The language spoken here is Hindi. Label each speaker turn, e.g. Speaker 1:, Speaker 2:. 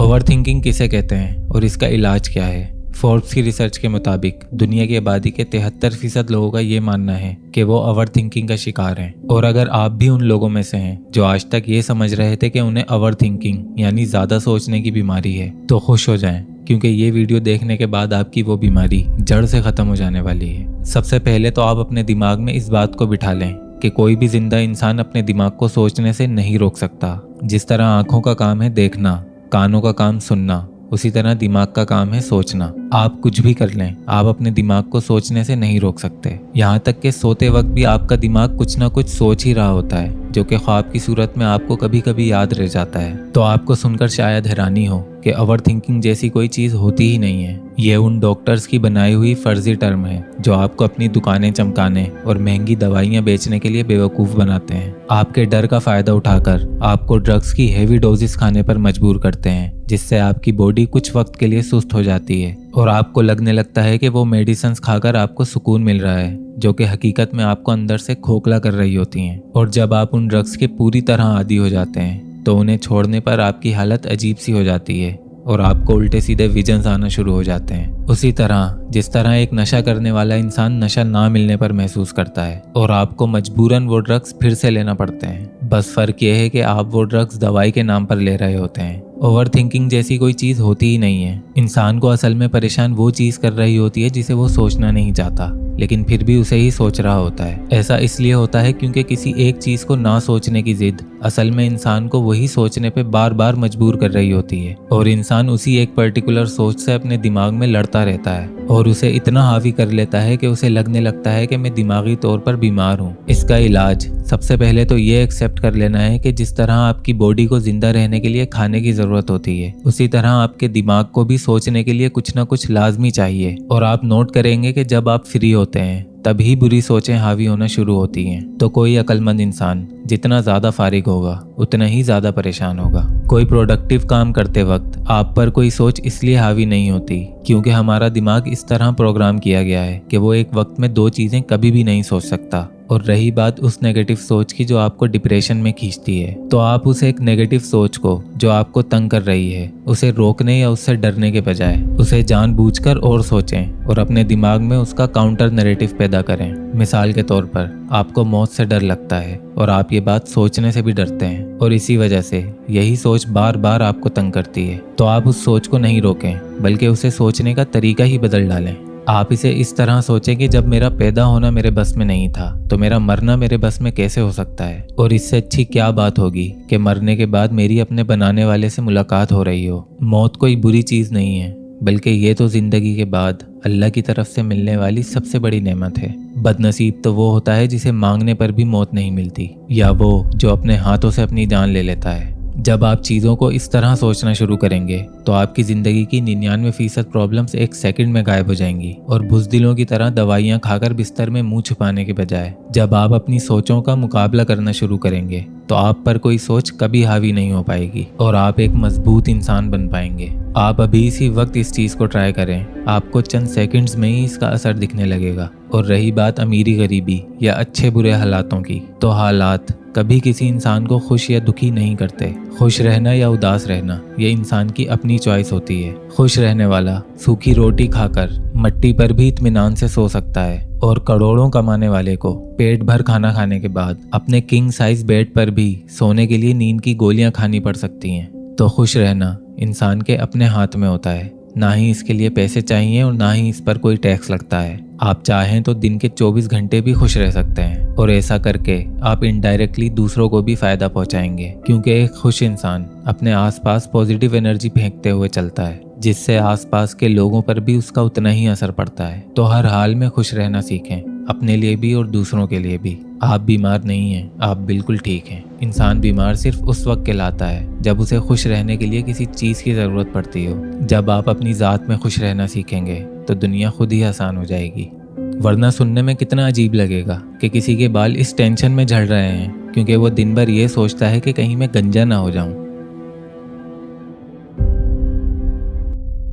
Speaker 1: ओवरथिंकिंग किसे कहते हैं और इसका इलाज क्या है? फोर्ब्स की रिसर्च के मुताबिक दुनिया की आबादी के 73% लोगों का ये मानना है कि वो ओवरथिंकिंग का शिकार हैं। और अगर आप भी उन लोगों में से हैं जो आज तक ये समझ रहे थे कि उन्हें ओवरथिंकिंग यानी ज़्यादा सोचने की बीमारी है, तो खुश हो जाएं, क्योंकि ये वीडियो देखने के बाद आपकी वो बीमारी जड़ से ख़त्म हो जाने वाली है। सबसे पहले तो आप अपने दिमाग में इस बात को बिठा लें कि कोई भी जिंदा इंसान अपने दिमाग को सोचने से नहीं रोक सकता। जिस तरह आंखों का काम है देखना, कानों का काम सुनना, उसी तरह दिमाग का काम है सोचना। आप कुछ भी कर लें, आप अपने दिमाग को सोचने से नहीं रोक सकते। यहाँ तक कि सोते वक्त भी आपका दिमाग कुछ ना कुछ सोच ही रहा होता है, जो कि ख्वाब की सूरत में आपको कभी कभी याद रह जाता है। तो आपको सुनकर शायद हैरानी हो कि ओवरथिंकिंग जैसी कोई चीज़ होती ही नहीं है। ये उन डॉक्टर्स की बनाई हुई फर्जी टर्म है जो आपको अपनी दुकानें चमकाने और महंगी दवाइयाँ बेचने के लिए बेवकूफ़ बनाते हैं। आपके डर का फ़ायदा उठाकर आपको ड्रग्स की हेवी डोजेस खाने पर मजबूर करते हैं, जिससे आपकी बॉडी कुछ वक्त के लिए सुस्त हो जाती है और आपको लगने लगता है कि वो मेडिसिन खाकर आपको सुकून मिल रहा है, जो कि हकीकत में आपको अंदर से खोखला कर रही होती हैं। और जब आप उन ड्रग्स के पूरी तरह आदी हो जाते हैं तो उन्हें छोड़ने पर आपकी हालत अजीब सी हो जाती है और आपको उल्टे सीधे विजन्स आना शुरू हो जाते हैं। उसी तरह जिस तरह एक नशा करने वाला इंसान नशा ना मिलने पर महसूस करता है और आपको मजबूरन वो ड्रग्स फिर से लेना पड़ते हैं। बस फर्क यह है कि आप वो ड्रग्स दवाई के नाम पर ले रहे होते हैं। ओवरथिंकिंग जैसी कोई चीज़ होती ही नहीं है। इंसान को असल में परेशान वो चीज़ कर रही होती है जिसे वो सोचना नहीं चाहता, लेकिन फिर भी उसे ही सोच रहा होता है। ऐसा इसलिए होता है क्योंकि किसी एक चीज़ को ना सोचने की जिद असल में इंसान को वही सोचने पे बार बार मजबूर कर रही होती है और इंसान उसी एक पर्टिकुलर सोच से अपने दिमाग में लड़ता रहता है और उसे इतना हावी कर लेता है कि उसे लगने लगता है कि मैं दिमागी तौर पर बीमार हूँ। इसका इलाज सबसे पहले तो ये एक्सेप्ट कर लेना है कि जिस तरह आपकी बॉडी को जिंदा रहने के लिए खाने की जरूरत होती है, उसी तरह आपके दिमाग को भी सोचने के लिए कुछ ना कुछ लाजमी चाहिए। और आप नोट करेंगे कि जब आप फ्री होते हैं तभी बुरी सोचें हावी होना शुरू होती हैं। तो कोई अक्लमंद इंसान जितना ज़्यादा फारिग होगा उतना ही ज़्यादा परेशान होगा। कोई प्रोडक्टिव काम करते वक्त आप पर कोई सोच इसलिए हावी नहीं होती क्योंकि हमारा दिमाग इस तरह प्रोग्राम किया गया है कि वो एक वक्त में दो चीज़ें कभी भी नहीं सोच सकता। और रही बात उस नेगेटिव सोच की जो आपको डिप्रेशन में खींचती है, तो आप उस एक नेगेटिव सोच को जो आपको तंग कर रही है उसे रोकने या उससे डरने के बजाय उसे जानबूझकर और सोचें और अपने दिमाग में उसका काउंटर नैरेटिव पैदा करें। मिसाल के तौर पर आपको मौत से डर लगता है और आप ये बात सोचने से भी डरते हैं और इसी वजह से यही सोच बार बार आपको तंग करती है। तो आप उस सोच को नहीं रोकें बल्कि उसे सोचने का तरीका ही बदल डालें। आप इसे इस तरह सोचें कि जब मेरा पैदा होना मेरे बस में नहीं था तो मेरा मरना मेरे बस में कैसे हो सकता है। और इससे अच्छी क्या बात होगी कि मरने के बाद मेरी अपने बनाने वाले से मुलाकात हो रही हो। मौत कोई बुरी चीज़ नहीं है, बल्कि ये तो ज़िंदगी के बाद अल्लाह की तरफ से मिलने वाली सबसे बड़ी नेमत है। बदनसीब तो वो होता है जिसे मांगने पर भी मौत नहीं मिलती, या वो जो अपने हाथों से अपनी जान ले लेता है। जब आप चीज़ों को इस तरह सोचना शुरू करेंगे तो आपकी ज़िंदगी की 99% प्रॉब्लम्स एक सेकंड में गायब हो जाएंगी और बुज़दिलों की तरह दवाइयाँ खाकर बिस्तर में मुंह छुपाने के बजाय जब आप अपनी सोचों का मुकाबला करना शुरू करेंगे तो आप पर कोई सोच कभी हावी नहीं हो पाएगी और आप एक मजबूत इंसान बन पाएंगे। आप अभी इसी वक्त इस चीज़ को ट्राई करें, आपको चंद सेकंड्स में ही इसका असर दिखने लगेगा। और रही बात अमीरी गरीबी या अच्छे बुरे हालातों की, तो हालात कभी किसी इंसान को खुश या दुखी नहीं करते। खुश रहना या उदास रहना ये इंसान की अपनी चॉइस होती है। खुश रहने वाला सूखी रोटी खाकर मट्टी पर भी इत्मीनान से सो सकता है और करोड़ों कमाने वाले को पेट भर खाना खाने के बाद अपने किंग साइज बेड पर भी सोने के लिए नींद की गोलियां खानी पड़ सकती हैं। तो खुश रहना इंसान के अपने हाथ में होता है, ना ही इसके लिए पैसे चाहिए और ना ही इस पर कोई टैक्स लगता है। आप चाहें तो दिन के 24 घंटे भी खुश रह सकते हैं और ऐसा करके आप इनडायरेक्टली दूसरों को भी फायदा पहुंचाएंगे, क्योंकि एक खुश इंसान अपने आसपास पॉजिटिव एनर्जी फेंकते हुए चलता है, जिससे आसपास के लोगों पर भी उसका उतना ही असर पड़ता है। तो हर हाल में खुश रहना सीखें, अपने लिए भी और दूसरों के लिए भी। आप बीमार नहीं हैं, आप बिल्कुल ठीक हैं। इंसान बीमार सिर्फ उस वक्त कहलाता है जब उसे खुश रहने के लिए किसी चीज़ की ज़रूरत पड़ती हो। जब आप अपनी ज़ात में खुश रहना सीखेंगे तो दुनिया खुद ही आसान हो जाएगी। वरना सुनने में कितना अजीब लगेगा कि किसी के बाल इस टेंशन में झड़ रहे हैं क्योंकि वो दिन भर ये सोचता है कि कहीं मैं गंजा ना हो जाऊं।